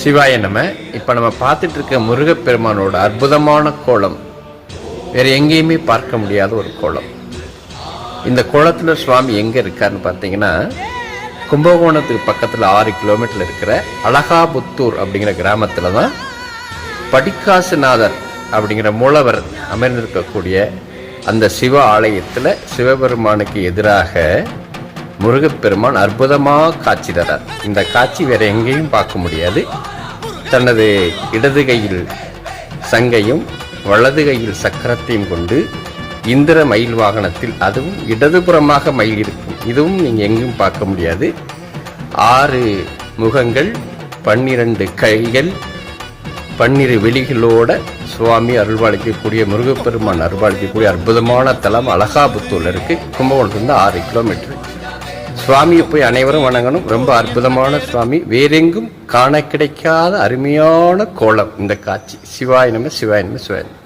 சிவாய நம்ம இப்போ நம்ம பார்த்துட்டு இருக்க முருகப்பெருமானோட அற்புதமான கோலம் வேறு எங்கேயுமே பார்க்க முடியாத ஒரு கோலம். இந்த கோலத்தில் சுவாமி எங்கே இருக்காருன்னு பார்த்தீங்கன்னா, கும்பகோணத்துக்கு பக்கத்தில் 6 கிலோமீட்டரில் இருக்கிற அழகாபுத்தூர் அப்படிங்கிற கிராமத்தில் தான் படிக்காசுநாதர் அப்படிங்கிற மூலவர் அமர்ந்திருக்கக்கூடிய அந்த சிவ ஆலயத்தில் சிவபெருமானுக்கு எதிராக முருகப்பெருமான் அற்புதமாக காட்சி தரார். இந்த காட்சி வேற எங்கேயும் பார்க்க முடியாது. தனது இடது கையில் சங்கையும் வலது கையில் சக்கரத்தையும் கொண்டு இந்திர மயில் வாகனத்தில், அதுவும் இடதுபுறமாக மயில் இருக்கும். இதுவும் நீங்கள் எங்கேயும் பார்க்க முடியாது. 6 முகங்கள், 12 கைகள், 12 வெளிகளோட சுவாமி அருள்வாளிக்கக்கூடிய முருகப்பெருமான் அருள்வாளிக்கக்கூடிய அற்புதமான தலம் அழகாபுத்தூர்ல இருக்கு. கும்பகோணத்துலேருந்து 6 கிலோமீட்டர். சுவாமியை போய் அனைவரும் வணங்கணும். ரொம்ப அற்புதமான சுவாமி, வேறெங்கும் காண கிடைக்காத அருமையான கோலம் இந்த காட்சி. சிவாய நம சிவாய நம சிவாய நம.